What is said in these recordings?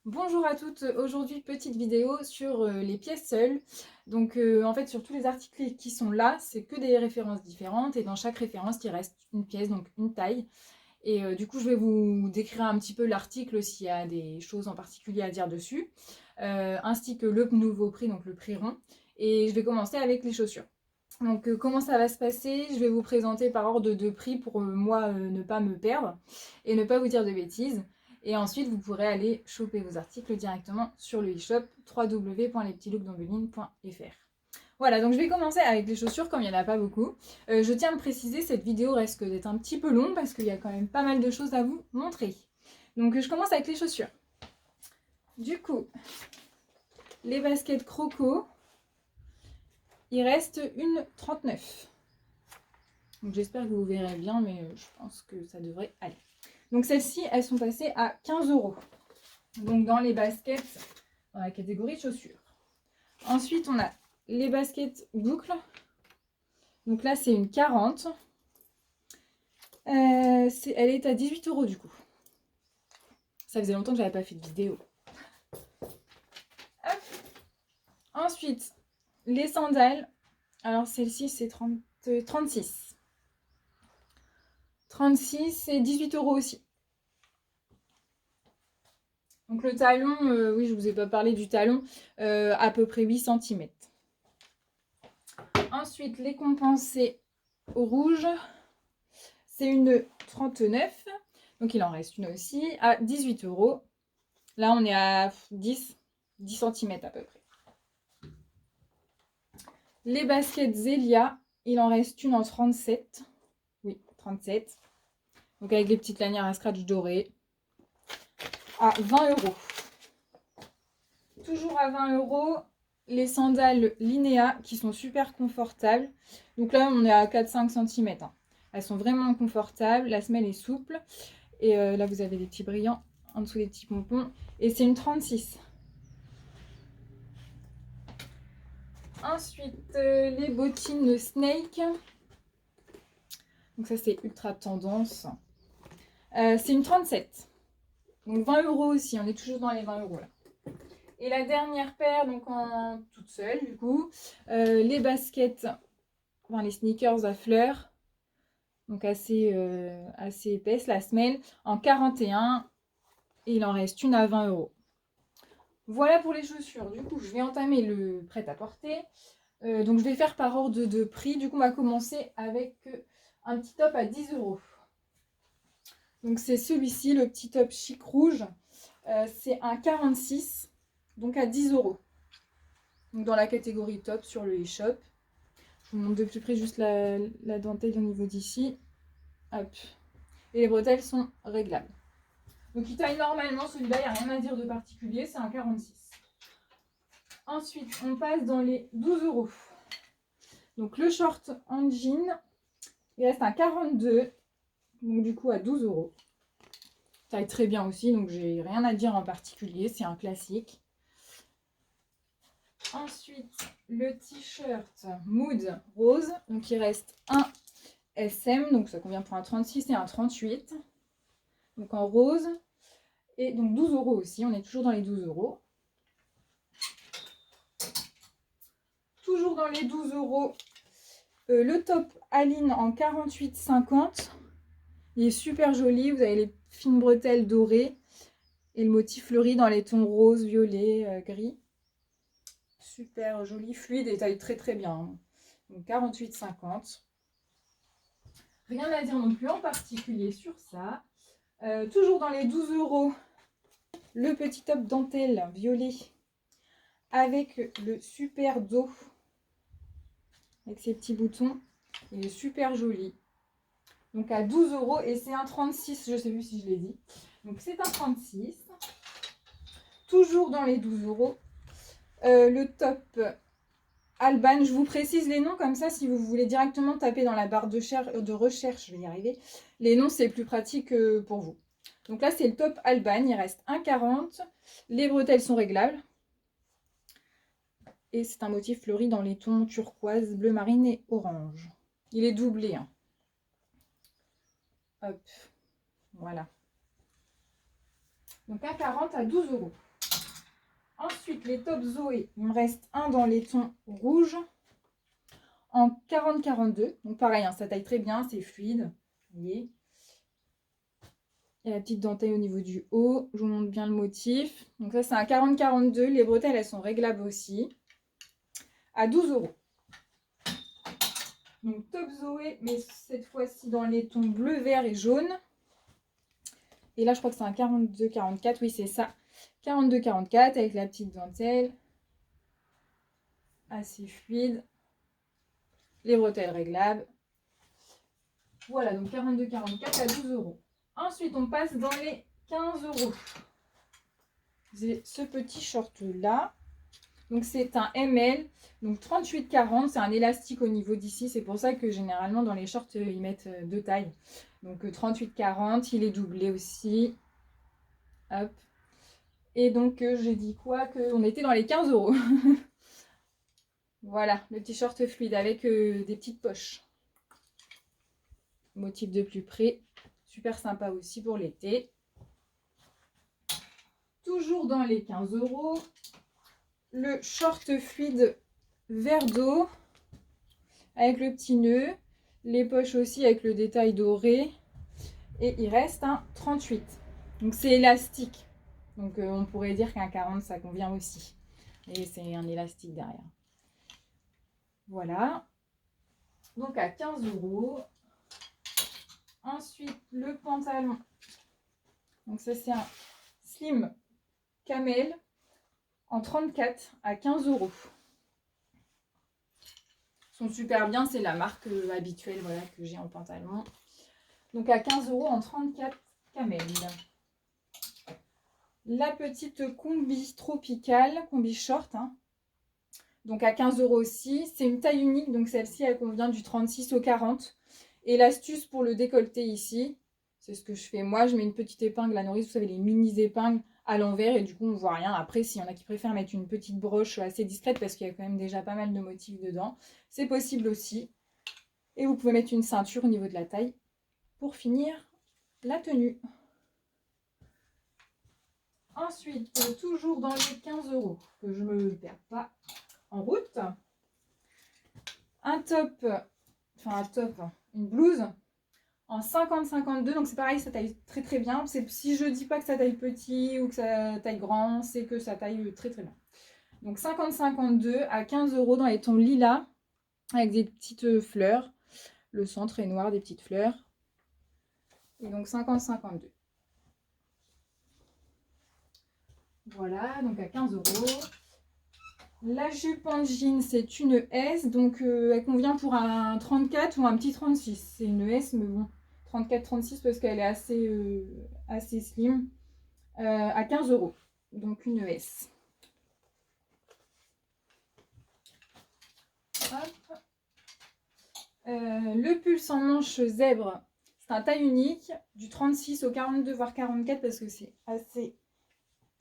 Bonjour à toutes, aujourd'hui petite vidéo sur les pièces seules. Donc en fait sur tous les articles qui sont là, c'est que des références différentes et dans chaque référence il reste une pièce, donc une taille. Et du coup je vais vous décrire un petit peu l'article s'il y a des choses en particulier à dire dessus, ainsi que le nouveau prix, donc le prix rond. Et je vais commencer avec les chaussures. Donc comment ça va se passer? Je vais vous présenter par ordre de prix pour moi ne pas me perdre et ne pas vous dire de bêtises. Et ensuite, vous pourrez aller choper vos articles directement sur le e-shop www.lespetitslookdondeline.fr. Voilà, donc je vais commencer avec les chaussures comme il n'y en a pas beaucoup. Je tiens à le préciser, cette vidéo risque d'être un petit peu longue parce qu'il y a quand même pas mal de choses à vous montrer. Donc je commence avec les chaussures. Du coup, les baskets Croco, il reste une 39. Donc j'espère que vous verrez bien, mais je pense que ça devrait aller. Donc celles-ci, elles sont passées à 15 €. Donc dans les baskets, dans la catégorie chaussures. Ensuite, on a les baskets boucles. Donc là, c'est une 40. Elle est à 18 € du coup. Ça faisait longtemps que j'avais pas fait de vidéo. Hop. Ensuite, les sandales. Alors celle-ci, c'est 36. 36 et 18 € aussi. Donc le talon, oui, je vous ai pas parlé du talon, à peu près 8 cm. Ensuite, les compensés rouges, c'est une 39. Donc il en reste une aussi, à 18 €. Là, on est à 10 cm à peu près. Les baskets Zelia, il en reste une en 37. Oui, 37. Donc avec les petites lanières à scratch dorées, à 20 €. Toujours à 20 €, les sandales Linea qui sont super confortables. Donc là, on est à 4-5 cm. Elles sont vraiment confortables. La semelle est souple. Et là, vous avez des petits brillants en dessous des petits pompons. Et c'est une 36. Ensuite, les bottines Snake. Donc ça, c'est ultra tendance. C'est une 37. Donc 20 € aussi. On est toujours dans les 20 € là. Et la dernière paire, donc en toute seule du coup, les baskets, enfin les sneakers à fleurs, donc assez épaisse, la semelle, en 41, et il en reste une à 20 €. Voilà pour les chaussures. Du coup, je vais entamer le prêt-à-porter. Donc je vais faire par ordre de prix. Du coup, on va commencer avec un petit top à 10 €. Donc c'est celui-ci, le petit top chic rouge. C'est un 46, donc à 10 €. Donc dans la catégorie top sur le e-shop. Je vous montre de plus près juste la dentelle au niveau d'ici. Hop. Et les bretelles sont réglables. Donc il taille normalement, celui-là, il n'y a rien à dire de particulier, c'est un 46. Ensuite, on passe dans les 12 €. Donc le short en jean, il reste un 42, donc du coup à 12 €. Taille très bien aussi, donc j'ai rien à dire en particulier, c'est un classique. Ensuite, le t-shirt Mood rose, donc il reste un SM, donc ça convient pour un 36 et un 38, donc en rose, et donc 12 € aussi, on est toujours dans les 12 €. Toujours dans les 12 €, le top Aline en 48,50, il est super joli, vous avez les fines bretelles dorées, et le motif fleuri dans les tons rose, violet, gris. Super joli, fluide et taille très très bien. Donc 48,50. Rien à dire non plus en particulier sur ça. Toujours dans les 12 €, le petit top dentelle violet avec le super dos, avec ses petits boutons. Il est super joli. Donc à 12 € et c'est un 36, je ne sais plus si je l'ai dit. Donc c'est un 36. Toujours dans les 12 €. Le top Alban, je vous précise les noms comme ça si vous voulez directement taper dans la barre de recherche, je vais y arriver. Les noms c'est plus pratique pour vous. Donc là c'est le top Alban, il reste un 40. Les bretelles sont réglables. Et c'est un motif fleuri dans les tons turquoise, bleu marine et orange. Il est doublé. Hein. Hop, voilà. Donc un 40 à 12 €. Ensuite, les tops Zoé, il me reste un dans les tons rouges en 40-42. Donc pareil, hein, ça taille très bien, c'est fluide. Vous voyez. Il y a la petite dentelle au niveau du haut. Je vous montre bien le motif. Donc ça, c'est un 40-42. Les bretelles, elles sont réglables aussi. À 12 €. Donc top Zoé, mais cette fois-ci dans les tons bleu, vert et jaune. Et là, je crois que c'est un 42-44. Oui, c'est ça. 42-44 avec la petite dentelle. Assez fluide. Les bretelles réglables. Voilà, donc 42-44 à 12 €. Ensuite, on passe dans les 15 €. J'ai ce petit short-là. Donc, c'est un ML. Donc, 38-40. C'est un élastique au niveau d'ici. C'est pour ça que généralement, dans les shorts, ils mettent deux tailles. Donc, 38-40. Il est doublé aussi. Hop. Et donc, j'ai dit quoi? Qu'on était dans les 15 €. Voilà, le petit short fluide avec des petites poches. Motif de plus près. Super sympa aussi pour l'été. Toujours dans les 15 €. Le short fluide vert d'eau avec le petit nœud. Les poches aussi avec le détail doré. Et il reste un 38. Donc c'est élastique. Donc on pourrait dire qu'un 40 ça convient aussi. Et c'est un élastique derrière. Voilà. Donc à 15 €. Ensuite, le pantalon. Donc ça, c'est un slim camel en 34 à 15 €. Ils sont super bien. C'est la marque habituelle, voilà, que j'ai en pantalon. Donc à 15 € en 34 camel. La petite combi tropicale, combi short. Hein. Donc à 15 € aussi. C'est une taille unique. Donc celle-ci, elle convient du 36 au 40. Et l'astuce pour le décolleté ici, c'est ce que je fais moi. Je mets une petite épingle à nourrice. Vous savez, les mini épingles à l'envers. Et du coup, on ne voit rien. Après, s'il y en a qui préfèrent mettre une petite broche assez discrète parce qu'il y a quand même déjà pas mal de motifs dedans, c'est possible aussi. Et vous pouvez mettre une ceinture au niveau de la taille pour finir la tenue. Ensuite, toujours dans les 15 €, que je ne me perds pas en route, un top, une blouse en 50-52, donc c'est pareil, ça taille très très bien. Si je dis pas que ça taille petit ou que ça taille grand, c'est que ça taille très très bien. Donc 50-52 à 15 € dans les tons lilas, avec des petites fleurs. Le centre est noir, des petites fleurs. Et donc 50-52. Voilà, donc à 15 €. La jupe en jean, c'est une S, donc elle convient pour un 34 ou un petit 36. C'est une S, mais bon, 34-36 parce qu'elle est assez slim. À 15 €, donc une S. Hop. Le pull sans manche zèbre, c'est un taille unique, du 36 au 42 voire 44 parce que c'est assez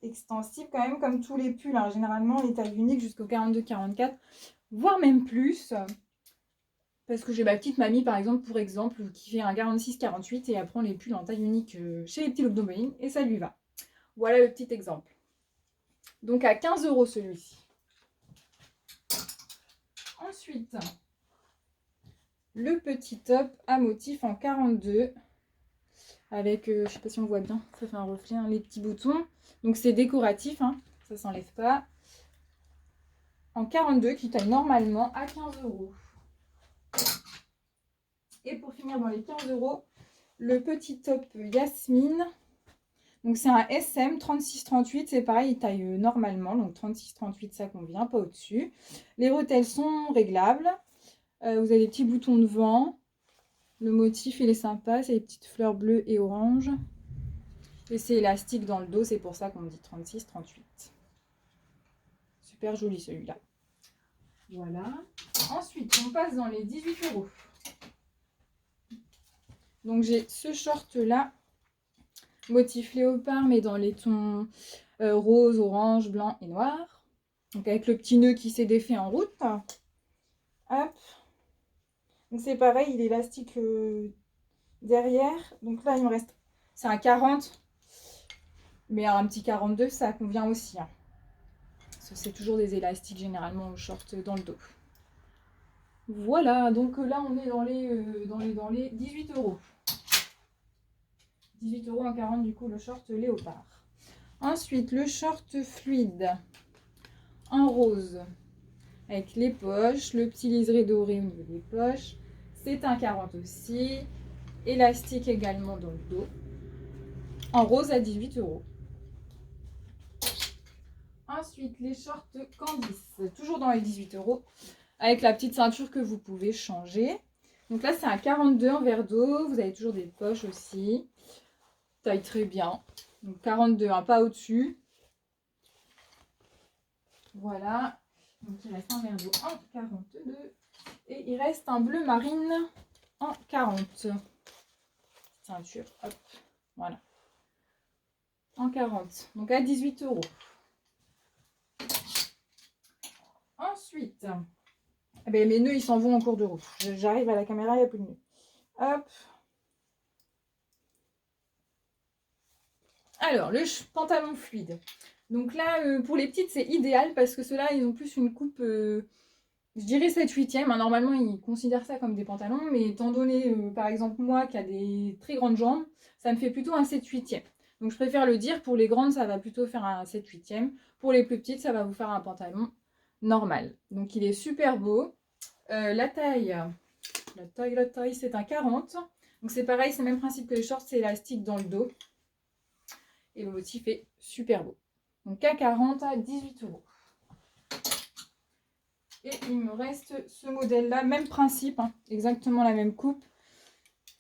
extensible quand même, comme tous les pulls. Hein. Généralement, les tailles uniques jusqu'au 42-44, voire même plus. Parce que j'ai ma petite mamie, par exemple, qui fait un 46-48 et elle prend les pulls en taille unique chez les petits Look Domain et ça lui va. Voilà le petit exemple. Donc à 15 € celui-ci. Ensuite, le petit top à motif en 42 avec, je ne sais pas si on voit bien, ça fait un reflet, hein, les petits boutons. Donc c'est décoratif, hein, ça ne s'enlève pas. En 42 qui taille normalement à 15 €. Et pour finir dans les 15 €, le petit top Yasmine. Donc c'est un SM 36-38, c'est pareil, il taille normalement. Donc 36-38, ça convient, pas au-dessus. Les bretelles sont réglables. Vous avez des petits boutons devant. Le motif, il est sympa, c'est les petites fleurs bleues et oranges. Et c'est élastique dans le dos, c'est pour ça qu'on dit 36-38. Super joli celui-là. Voilà. Ensuite, on passe dans les 18 €. Donc j'ai ce short-là, motif léopard, mais dans les tons rose, orange, blanc et noir. Donc avec le petit nœud qui s'est défait en route. Hop. Donc c'est pareil, il est élastique derrière. Donc là, il me reste, c'est un 40. Mais un petit 42, ça convient aussi. Hein. C'est toujours des élastiques généralement au short dans le dos. Voilà, donc là on est dans les 18 €. 18 € en 40 du coup le short léopard. Ensuite le short fluide en rose avec les poches, le petit liseré doré au niveau des poches. C'est un 40 aussi. Élastique également dans le dos. En rose à 18 €. Ensuite les shorts Candice, toujours dans les 18 € avec la petite ceinture que vous pouvez changer. Donc là c'est un 42 en verre d'eau. Vous avez toujours des poches aussi. Taille très bien. Donc 42, hein, pas au-dessus. Voilà. Donc il reste un verre d'eau en 42. Et il reste un bleu marine en 40. Ceinture, hop. Voilà. En 40. Donc à 18 €. Ensuite, eh bien, mes nœuds ils s'en vont en cours de route. J'arrive à la caméra, il n'y a plus de nœuds. Hop. Alors, le pantalon fluide. Donc là, pour les petites, c'est idéal parce que ceux-là, ils ont plus une coupe, je dirais 7/8e. Hein. Normalement, ils considèrent ça comme des pantalons, mais étant donné, par exemple, moi qui a des très grandes jambes, ça me fait plutôt un 7/8e. Donc, je préfère le dire. Pour les grandes, ça va plutôt faire un 7/8e. Pour les plus petites, ça va vous faire un pantalon normal. Donc, il est super beau. La taille, c'est un 40. Donc, c'est pareil, c'est le même principe que les shorts, c'est élastique dans le dos. Et le motif est super beau. Donc à 40 à 18 €. Et il me reste ce modèle-là, même principe, hein, exactement la même coupe.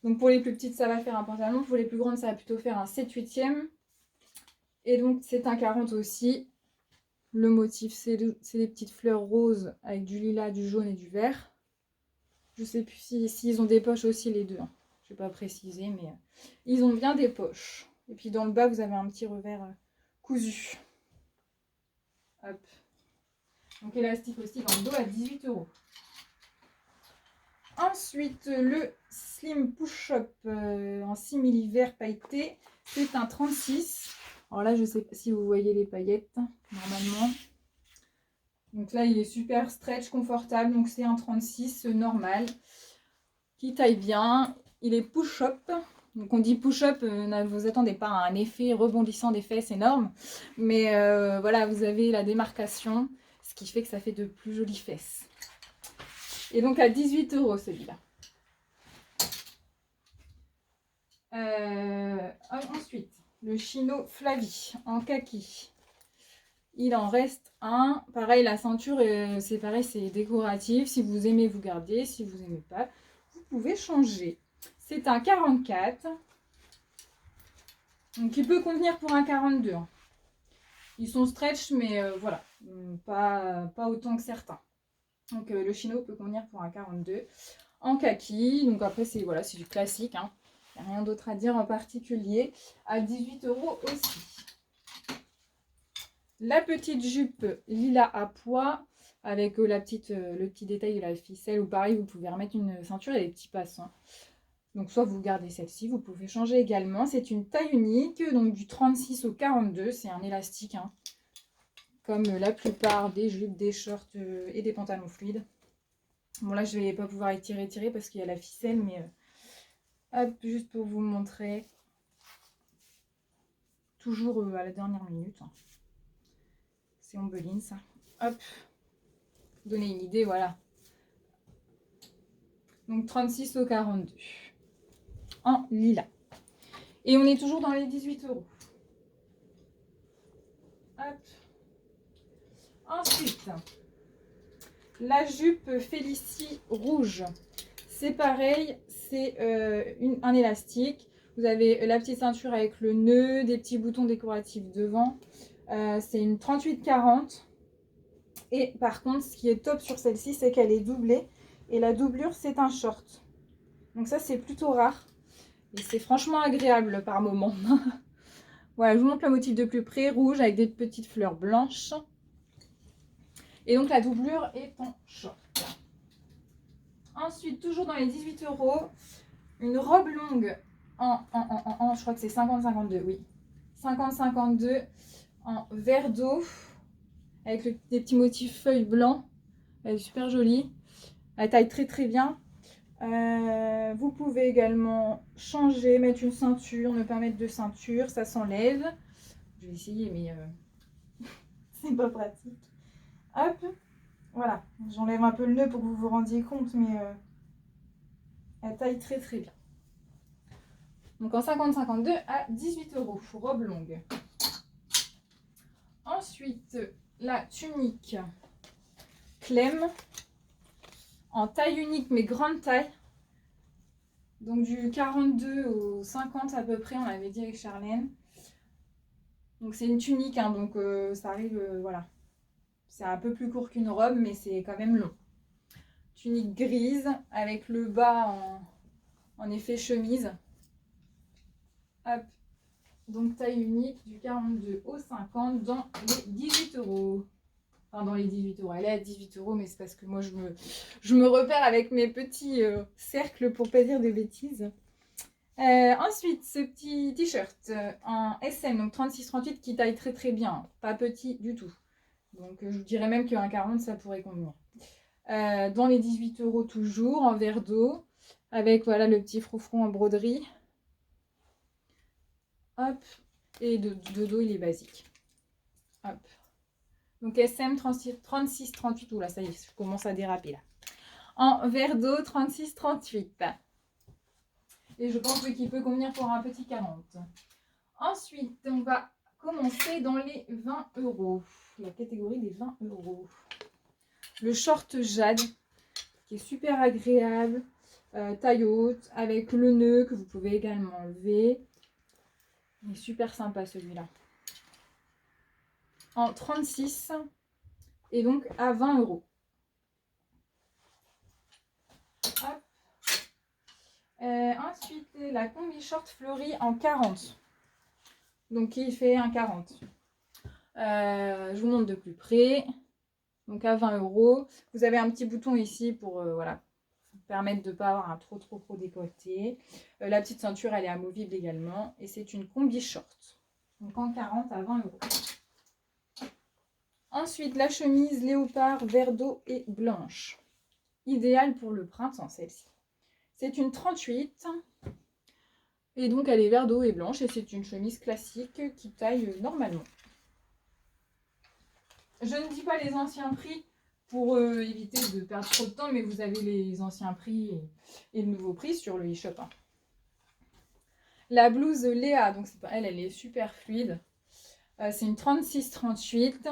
Donc pour les plus petites, ça va faire un pantalon. Pour les plus grandes, ça va plutôt faire un 7/8e. Et donc c'est un 40 aussi. Le motif, c'est des petites fleurs roses avec du lilas, du jaune et du vert. Je ne sais plus s'ils ont des poches aussi les deux. Hein. Je ne vais pas préciser, mais ils ont bien des poches. Et puis dans le bas, vous avez un petit revers cousu. Hop. Donc élastique aussi dans le dos à 18 €. Ensuite, le Slim Push-Up en simili vert pailleté. C'est un 36. Alors là, je ne sais pas si vous voyez les paillettes, normalement. Donc là, il est super stretch, confortable. Donc c'est un 36 normal, qui taille bien. Il est push-up. Donc on dit push-up, ne vous attendez pas à un effet rebondissant des fesses énorme. Mais voilà, vous avez la démarcation, ce qui fait que ça fait de plus jolies fesses. Et donc à 18 € celui-là. Ensuite, le chino Flavie en kaki. Il en reste un. Pareil, la ceinture, c'est pareil, c'est décoratif. Si vous aimez, vous gardez. Si vous n'aimez pas, vous pouvez changer. C'est un 44. Donc il peut convenir pour un 42. Hein. Ils sont stretch, mais voilà, pas autant que certains. Donc le chino peut convenir pour un 42 en kaki. Donc après, c'est voilà, c'est du classique. Hein. Il n'y a rien d'autre à dire en particulier. À 18 € aussi. La petite jupe lilas à pois avec le petit détail de la ficelle. Ou pareil, vous pouvez remettre une ceinture et des petits passants. Donc soit vous gardez celle-ci, vous pouvez changer également. C'est une taille unique, donc du 36 au 42. C'est un élastique, hein, comme la plupart des jupes, des shorts et des pantalons fluides. Bon là, je ne vais pas pouvoir étirer parce qu'il y a la ficelle, mais hop, juste pour vous montrer. Toujours à la dernière minute. Hein. C'est Ombeline, ça. Hop, donner une idée, voilà. Donc 36 au 42. En lilas. Et on est toujours dans les 18 €. Hop. Ensuite, la jupe Félicie rouge. C'est pareil, c'est un élastique. Vous avez la petite ceinture avec le nœud, des petits boutons décoratifs devant. C'est une 38-40. Et par contre, ce qui est top sur celle-ci, c'est qu'elle est doublée. Et la doublure, c'est un short. Donc ça, c'est plutôt rare. Et c'est franchement agréable par moment. Voilà, je vous montre le motif de plus près. Rouge avec des petites fleurs blanches. Et donc la doublure est en short. Ensuite, toujours dans les 18 €, une robe longue je crois que c'est 50-52, oui. 50-52 en vert d'eau avec des petits motifs feuilles blancs. Elle est super jolie. Elle taille très très bien. Vous pouvez également changer, mettre une ceinture, ne pas mettre de ceinture, ça s'enlève. Je vais essayer, mais c'est pas pratique. Hop, voilà. J'enlève un peu le nœud pour que vous vous rendiez compte, mais elle taille très très bien. Donc en 50-52 à 18 €, robe longue. Ensuite, la tunique Clem en taille unique mais grande taille. Donc du 42 au 50 à peu près, on l'avait dit avec Charlène. Donc c'est une tunique, hein, donc ça arrive, voilà. C'est un peu plus court qu'une robe, mais c'est quand même long. Tunique grise avec le bas en effet chemise. Hop. Donc taille unique du 42 au 50 dans les 18 €. Enfin dans les 18 €. Elle est à 18 €, mais c'est parce que moi je me repère avec mes petits cercles pour pas dire de bêtises. Ensuite, ce petit t-shirt en SM, donc 36-38, qui taille très très bien, pas petit du tout. Donc je vous dirais même qu'un 40, ça pourrait convenir. Dans les 18 € toujours, en verre d'eau, avec voilà le petit froufrou en broderie. Hop, et de dos, il est basique. Hop. Donc SM 36-38, oula, ça y est, je commence à déraper là. En verre d'eau 36-38. Et je pense qu'il peut convenir pour un petit 40. Ensuite, on va commencer dans les 20 €. La catégorie des 20 €. Le short jade, qui est super agréable, taille haute, avec le nœud que vous pouvez également enlever. Il est super sympa celui-là. En 36 et donc à 20 €. Hop. Ensuite, la combi short fleurie en 40. Donc, qui fait un 40. Je vous montre de plus près. Donc, à 20 €. Vous avez un petit bouton ici pour voilà, permettre de ne pas avoir un trop décolleté. La petite ceinture, elle est amovible également. Et c'est une combi short. Donc, en 40 à 20 €. Ensuite, la chemise léopard vert d'eau et blanche. Idéale pour le printemps, celle-ci. C'est une 38. Et donc, elle est vert d'eau et blanche. Et c'est une chemise classique qui taille normalement. Je ne dis pas les anciens prix pour éviter de perdre trop de temps, mais vous avez les anciens prix et le nouveau prix sur le e-shop. Hein. La blouse Léa, donc elle est super fluide. C'est une 36-38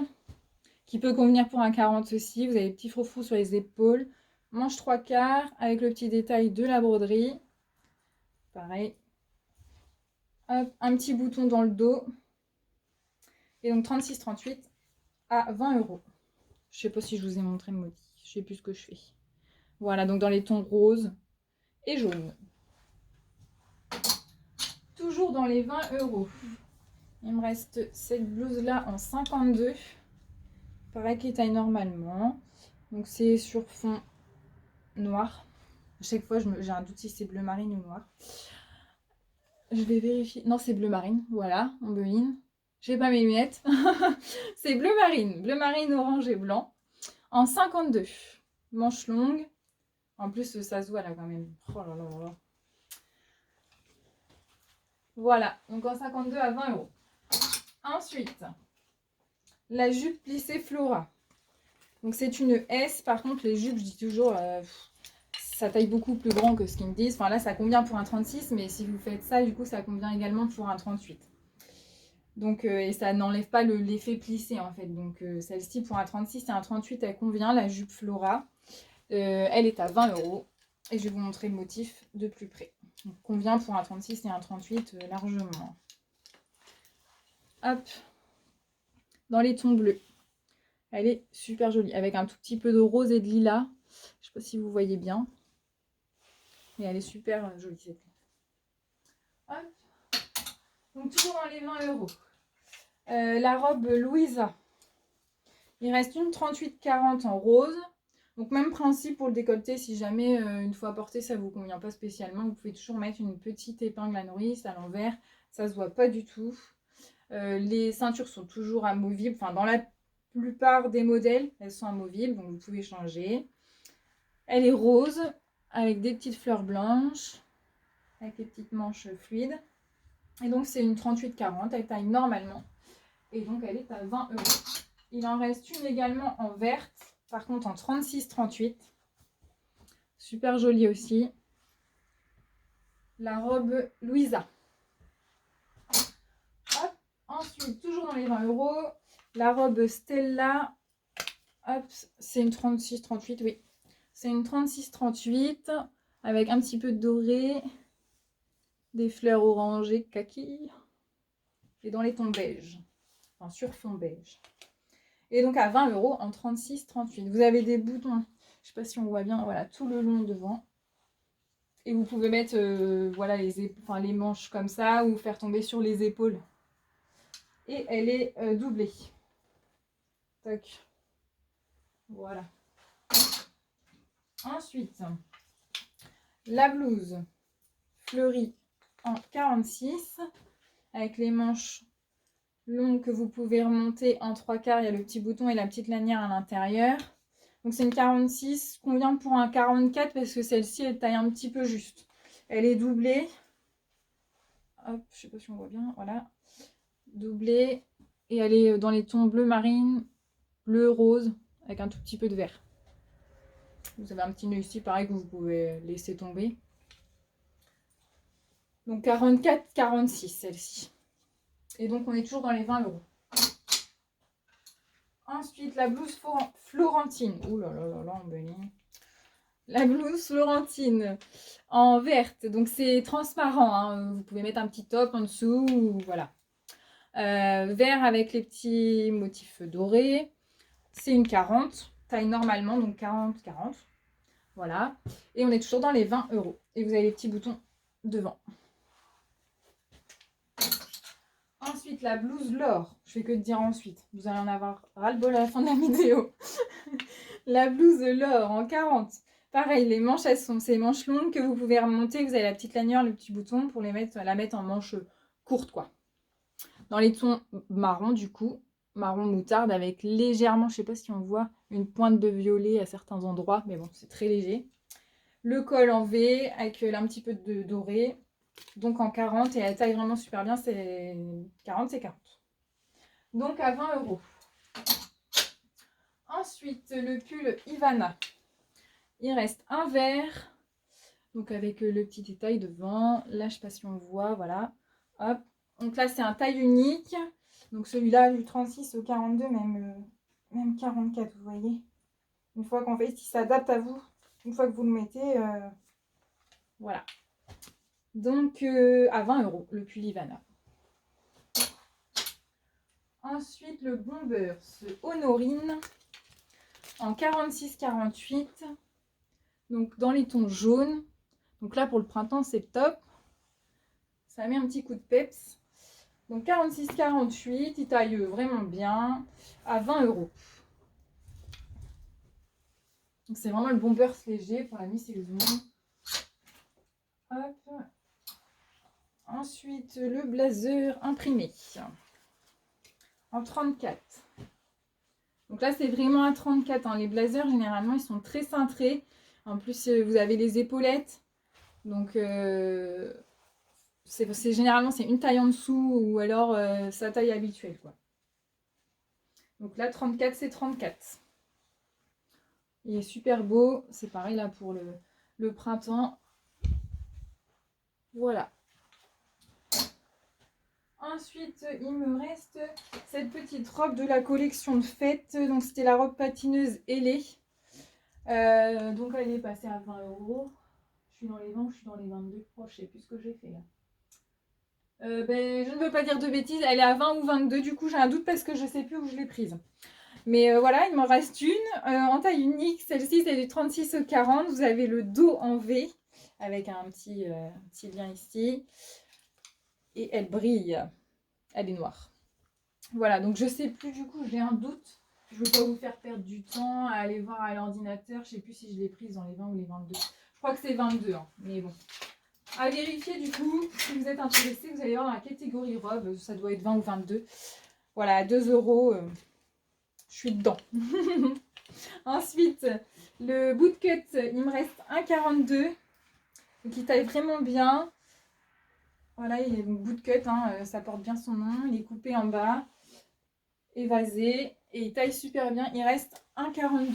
qui peut convenir pour un 40 aussi. Vous avez des petits froufrous sur les épaules. Manche 3/4 avec le petit détail de la broderie. Pareil. Hop, un petit bouton dans le dos. Et donc 36-38 à 20 €. Je sais pas si je vous ai montré le maudit. Je sais plus ce que je fais. Voilà, donc dans les tons roses et jaunes. Toujours dans les 20 €. Il me reste cette blouse-là en 52. Pareil qui taille normalement. Donc c'est sur fond noir. À chaque fois, j'ai un doute si c'est bleu marine ou noir. Je vais vérifier. Non, c'est bleu marine. Voilà, en beline. J'ai pas mes lunettes. C'est bleu marine, orange et blanc. En 52. Manche longue. En plus, ça se voit là quand même. Oh là là là. Voilà, donc en 52 à 20 €. Ensuite, la jupe plissée Flora. Donc c'est une S. Par contre, les jupes, je dis toujours, ça taille beaucoup plus grand que ce qu'ils me disent. Enfin là, ça convient pour un 36, mais si vous faites ça, du coup, ça convient également pour un 38. Donc, et ça n'enlève pas l'effet plissé en fait. Donc celle-ci pour un 36 et un 38, elle convient, la jupe Flora. Elle est à 20 € et je vais vous montrer le motif de plus près. Donc, convient pour un 36 et un 38 largement. Hop, dans les tons bleus. Elle est super jolie, avec un tout petit peu de rose et de lilas. Je ne sais pas si vous voyez bien. Mais elle est super jolie cette clé. Hop. Donc toujours dans les 20 €. La robe Louisa. Il reste une 38-40 en rose. Donc même principe pour le décolleté, si jamais une fois porté ça ne vous convient pas spécialement, vous pouvez toujours mettre une petite épingle à nourrice à l'envers, ça se voit pas du tout. Les ceintures sont toujours amovibles, enfin dans la plupart des modèles, elles sont amovibles, donc vous pouvez changer. Elle est rose, avec des petites fleurs blanches, avec des petites manches fluides. Et donc c'est une 38-40, elle taille normalement. Et donc elle est à 20 €. Il en reste une également en verte, par contre en 36-38. Super jolie aussi. La robe Louisa. Hop. Ensuite, toujours dans les 20 €, la robe Stella. Hop, c'est une 36-38, oui. C'est une 36-38 avec un petit peu de doré, des fleurs orangées kaki et dans les tons beige, enfin sur fond beige. Et donc à 20 € en 36-38. Vous avez des boutons, je sais pas si on voit bien, voilà, tout le long devant. Et vous pouvez mettre voilà, les manches comme ça ou faire tomber sur les épaules. Et elle est doublée. Toc. Voilà. Ensuite, la blouse fleurie en 46 avec les manches longues que vous pouvez remonter en 3/4. Il y a le petit bouton et la petite lanière à l'intérieur. Donc c'est une 46, convient pour un 44 parce que celle-ci elle taille un petit peu juste. Elle est doublée. Hop, je sais pas si on voit bien, voilà. Doublée. Et elle est dans les tons bleu marine, bleu rose, avec un tout petit peu de vert. Vous avez un petit nœud ici, pareil, que vous pouvez laisser tomber. Donc 44-46 celle-ci. Et donc on est toujours dans les 20 €. Ensuite, la blouse Florentine. Ouh là là là là, la blouse Florentine en verte. Donc c'est transparent, hein. Vous pouvez mettre un petit top en dessous, voilà. Vert avec les petits motifs dorés. C'est une 40, taille normalement, donc 40-40. Voilà. Et on est toujours dans les 20 €. Et vous avez les petits boutons devant. Ensuite, la blouse L'Or. Je fais que de dire ensuite. Vous allez en avoir ras-le-bol à la fin de la vidéo. La blouse L'Or en 40. Pareil, les manches, elles sont ces manches longues que vous pouvez remonter. Vous avez la petite lanière, le petit bouton pour la mettre en manche courte, quoi. Dans les tons marron, du coup. Marron moutarde avec légèrement, je sais pas si on voit, une pointe de violet à certains endroits. Mais bon, c'est très léger. Le col en V avec un petit peu de doré. Donc en 40 et elle taille vraiment super bien, c'est 40, c'est 40. Donc à 20 €. Ensuite, le pull Ivana. Il reste un vert, donc avec le petit détail devant. Là, je ne sais pas si on voit, voilà. Hop. Donc là, c'est un taille unique. Donc celui-là, du 36 au 42, même 44, vous voyez. Une fois qu'en fait, il s'adapte à vous. Une fois que vous le mettez, voilà. Donc à 20 € le pull Ivana. Ensuite le Bombers Honorine en 46-48. Donc dans les tons jaunes. Donc là pour le printemps c'est top. Ça met un petit coup de peps. Donc 46-48, il taille vraiment bien à 20 €. Donc c'est vraiment le Bombers léger pour la mi-saison. Hop. Ensuite, le blazer imprimé en 34. Donc là, c'est vraiment à 34. Hein. Les blazers, généralement, ils sont très cintrés. En plus, vous avez les épaulettes. Donc, généralement, c'est une taille en dessous ou alors sa taille habituelle, quoi. Donc là, 34, c'est 34. Il est super beau. C'est pareil là pour le printemps. Voilà. Ensuite, il me reste cette petite robe de la collection de fête. Donc, c'était la robe patineuse ailée. Donc, elle est passée à 20 €. Je suis dans les 20, je suis dans les 22. Oh, je sais plus ce que j'ai fait là. Je ne veux pas dire de bêtises. Elle est à 20 ou 22. Du coup, j'ai un doute parce que je ne sais plus où je l'ai prise. Mais voilà, il m'en reste une en taille unique. Celle-ci, c'est du 36 au 40. Vous avez le dos en V avec un petit lien ici. Et elle brille. Elle est noire. Voilà, donc je sais plus du coup, j'ai un doute. Je ne veux pas vous faire perdre du temps à aller voir à l'ordinateur. Je ne sais plus si je l'ai prise dans les 20 ou les 22. Je crois que c'est 22, hein, mais bon. À vérifier du coup, si vous êtes intéressé, vous allez voir dans la catégorie robe. Ça doit être 20 ou 22. Voilà, 2 €. Je Je suis dedans. Ensuite, le bootcut, il me reste 1,42. Donc il taille vraiment bien. Voilà, il est bootcut, hein, ça porte bien son nom. Il est coupé en bas, évasé. Et il taille super bien. Il reste 1,42.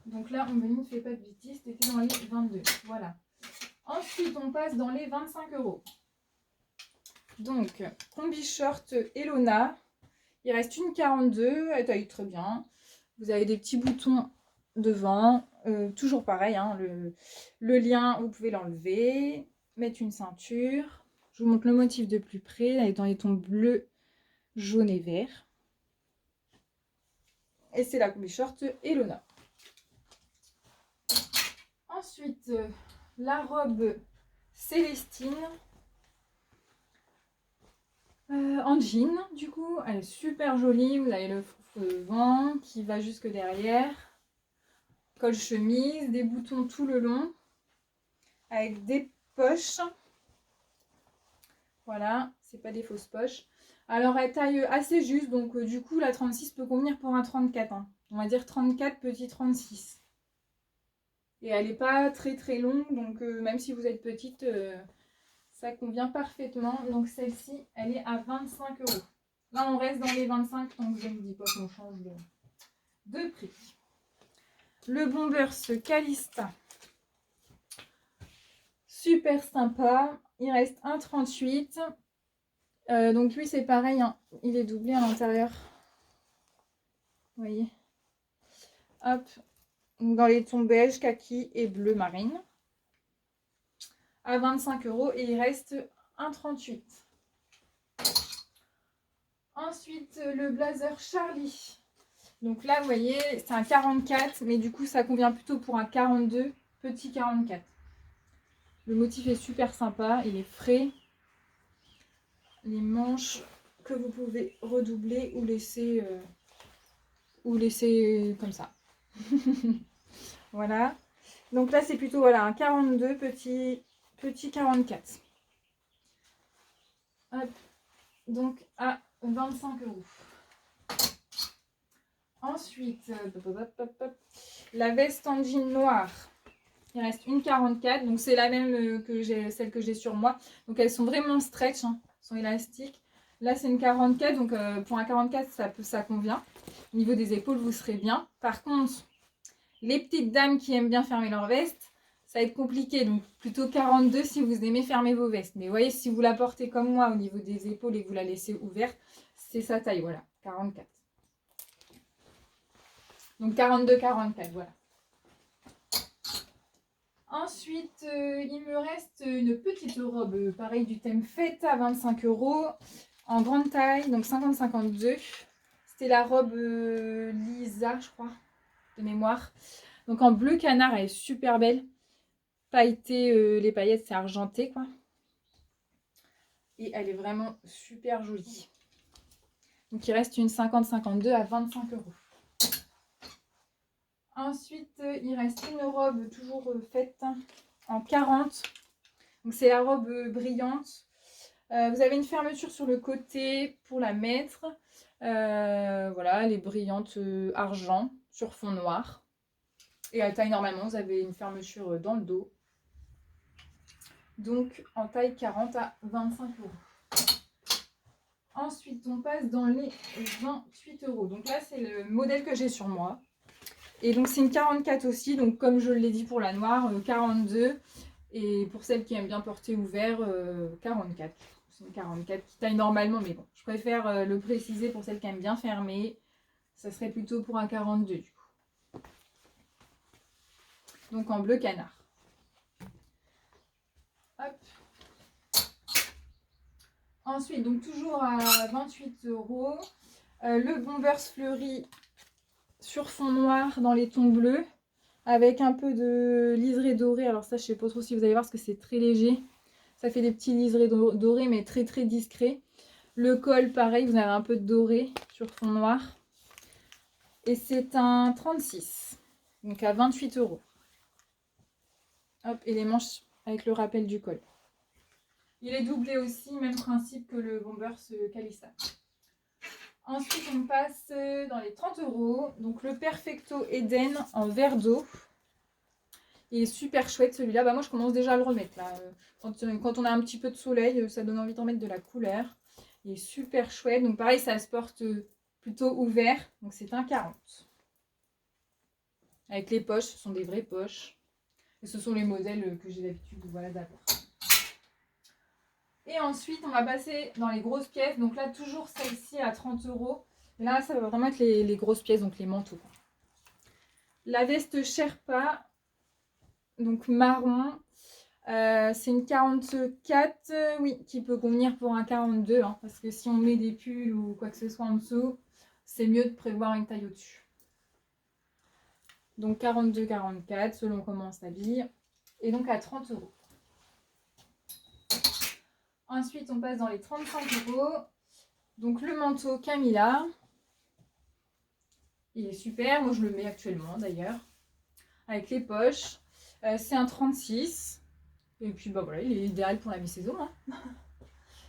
Donc là, on ne fait pas de bêtises, c'était dans les 22. Voilà. Ensuite, on passe dans les 25 €. Donc, combi short Elona. Il reste une 42. Elle taille très bien. Vous avez des petits boutons devant. Toujours pareil, hein, le lien, vous pouvez l'enlever. Mettre une ceinture. Je vous montre le motif de plus près. Elle est dans les tons bleu, jaune et vert. Et c'est la combi short Elona. Ensuite, la robe Célestine en jean, du coup, elle est super jolie. Vous avez le vent qui va jusque derrière, col chemise, des boutons tout le long, avec des poches. Voilà, c'est pas des fausses poches. Alors, elle taille assez juste, donc du coup, la 36 peut convenir pour un 34. Hein. On va dire 34, petit 36. Et elle n'est pas très très longue, donc même si vous êtes petite, ça convient parfaitement. Donc celle-ci, elle est à 25 €. Là, on reste dans les 25, donc je ne dis pas qu'on change de prix. Le Bombers Calista, super sympa. Il reste 1,38. Donc lui, c'est pareil, hein, il est doublé à l'intérieur. Vous voyez. Hop. Dans les tons beige, kaki et bleu marine. À 25 € et il reste 1,38. Ensuite, le blazer Charlie. Donc là, vous voyez, c'est un 44, mais du coup, ça convient plutôt pour un 42, petit 44. Le motif est super sympa, il est frais. Les manches que vous pouvez redoubler ou laisser comme ça. Voilà. Donc là, c'est plutôt voilà, un 42, petit 44. Hop. Donc à 25 €. Ensuite, la veste en jean noir. Il reste une 44, donc c'est la même que celle que j'ai sur moi. Donc elles sont vraiment stretch, hein, sont élastiques. Là c'est une 44, donc pour un 44 ça convient. Au niveau des épaules, vous serez bien. Par contre, les petites dames qui aiment bien fermer leur veste, ça va être compliqué. Donc plutôt 42 si vous aimez fermer vos vestes. Mais vous voyez, si vous la portez comme moi au niveau des épaules et que vous la laissez ouverte, c'est sa taille, voilà, 44. Donc 42-44, voilà. Ensuite, il me reste une petite robe, pareil du thème fête à 25 € en grande taille, donc 50-52. C'était la robe Lisa, je crois, de mémoire. Donc en bleu canard, elle est super belle. Pailletée, les paillettes, c'est argenté, quoi. Et elle est vraiment super jolie. Donc il reste une 50-52 à 25 €. Ensuite, il reste une robe toujours faite en 40. Donc c'est la robe brillante. Vous avez une fermeture sur le côté pour la mettre. Voilà, elle est brillante argent sur fond noir. Et à taille normalement, vous avez une fermeture dans le dos. Donc en taille 40 à 25 €. Ensuite, on passe dans les 28 €. Donc là, c'est le modèle que j'ai sur moi. Et donc c'est une 44 aussi, donc comme je l'ai dit pour la noire, 42. Et pour celles qui aiment bien porter ouvert, 44. C'est une 44 qui taille normalement, mais bon, je préfère le préciser pour celles qui aiment bien fermer. Ça serait plutôt pour un 42 du coup. Donc en bleu canard. Hop. Ensuite, donc toujours à 28 €, le Bombers fleuri sur fond noir dans les tons bleus, avec un peu de liseré doré. Alors ça, je sais pas trop si vous allez voir parce que c'est très léger. Ça fait des petits liserés dorés, mais très très discrets. Le col, pareil, vous avez un peu de doré sur fond noir. Et c'est un 36, donc à 28 €. Hop, et les manches avec le rappel du col. Il est doublé aussi, même principe que le Bombers Calista. Ensuite, on passe dans les 30 €. Donc, le Perfecto Eden en verre d'eau. Il est super chouette celui-là. Bah, moi, je commence déjà à le remettre là. Quand on a un petit peu de soleil, ça donne envie d'en mettre de la couleur. Il est super chouette. Donc, pareil, ça se porte plutôt ouvert. Donc, c'est un 40. Avec les poches, ce sont des vraies poches. Et ce sont les modèles que j'ai l'habitude d'avoir. Et ensuite, on va passer dans les grosses pièces. Donc là, toujours celle-ci à 30 €. Et là, ça va vraiment être les grosses pièces, donc les manteaux. La veste Sherpa, donc marron. C'est une 44, oui, qui peut convenir pour un 42. Hein, parce que si on met des pulls ou quoi que ce soit en dessous, c'est mieux de prévoir une taille au-dessus. Donc 42-44, selon comment on s'habille. Et donc à 30 €. Ensuite, on passe dans les 35 €. Donc le manteau Camilla. Il est super, moi je le mets actuellement d'ailleurs. Avec les poches. C'est un 36. Et puis bah voilà, il est idéal pour la mi-saison. Hein.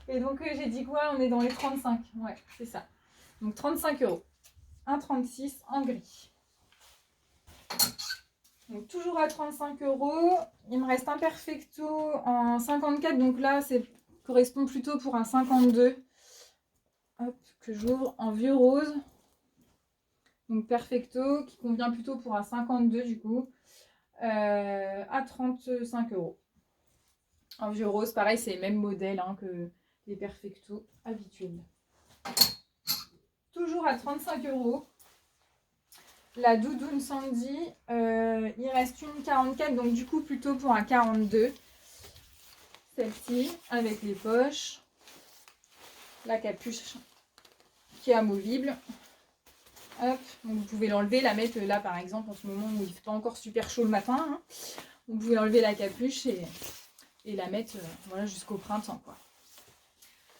Et donc j'ai dit quoi? On est dans les 35. Ouais, c'est ça. Donc 35 €. Un 36 en gris. Donc toujours à 35 €. Il me reste un Perfecto en 54. Donc là, c'est correspond plutôt pour un 52. Hop, que j'ouvre en vieux rose. Donc Perfecto, qui convient plutôt pour un 52 du coup. À 35 €. En vieux rose, pareil, c'est le même modèle hein, que les Perfecto habituels. Toujours à 35 €. La doudoune Sandy, il reste une 44, donc du coup plutôt pour un 42. Celle-ci, avec les poches. La capuche qui est amovible. Hop, donc vous pouvez l'enlever, la mettre là par exemple en ce moment où il fait pas encore super chaud le matin. Hein. Vous pouvez enlever la capuche et la mettre voilà, jusqu'au printemps. Quoi.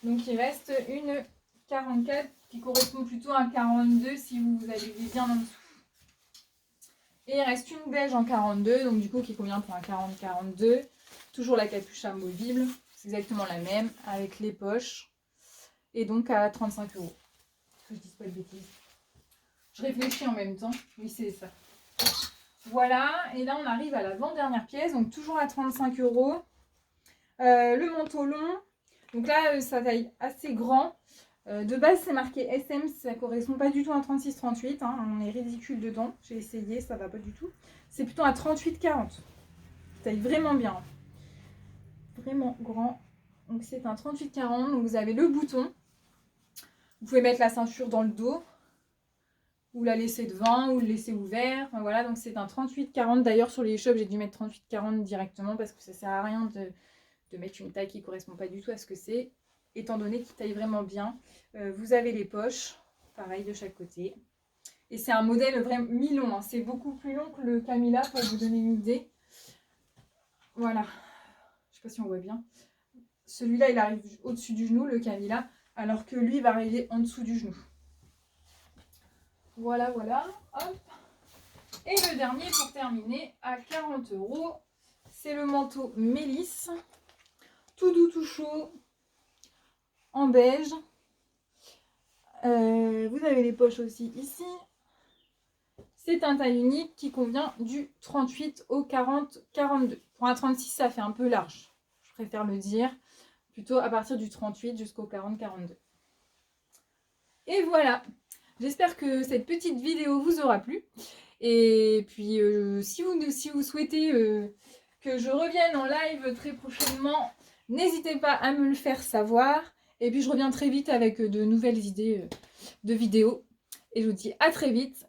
Donc il reste une 44 qui correspond plutôt à un 42 si vous avez bien en dessous. Et il reste une beige en 42, donc du coup qui convient pour un 40-42. Toujours la capuche amovible, c'est exactement la même, avec les poches. Et donc à 35 €. Que je dise pas de bêtises. Je réfléchis en même temps. Oui, c'est ça. Voilà, et là on arrive à l'avant-dernière pièce, donc toujours à 35 €. Le manteau long, donc là ça taille assez grand. De base c'est marqué SM, ça correspond pas du tout à un 36-38, hein, on est ridicule dedans, j'ai essayé, ça va pas du tout. C'est plutôt un 38-40, ça taille vraiment bien, vraiment grand. Donc c'est un 38-40, donc vous avez le bouton, vous pouvez mettre la ceinture dans le dos, ou la laisser devant, ou le laisser ouvert, enfin, voilà, donc c'est un 38-40, d'ailleurs sur les shops j'ai dû mettre 38-40 directement parce que ça sert à rien de mettre une taille qui ne correspond pas du tout à ce que c'est, étant donné qu'il taille vraiment bien. Vous avez les poches, pareil de chaque côté. Et c'est un modèle vraiment mi-long, hein. C'est beaucoup plus long que le Camilla pour vous donner une idée. Voilà, je ne sais pas si on voit bien. Celui-là, il arrive au-dessus du genou, le Camilla, alors que lui, il va arriver en dessous du genou. Voilà, voilà, hop. Et le dernier, pour terminer, à 40 €, c'est le manteau Mélisse. Tout doux, tout chaud, en beige. Vous avez les poches aussi ici. C'est un taille unique qui convient du 38 au 40-42. Pour un 36, ça fait un peu large, je préfère le dire. Plutôt à partir du 38 jusqu'au 40-42. Et voilà, j'espère que cette petite vidéo vous aura plu. Et puis, si vous souhaitez que je revienne en live très prochainement, n'hésitez pas à me le faire savoir. Et puis, je reviens très vite avec de nouvelles idées de vidéos. Et je vous dis à très vite.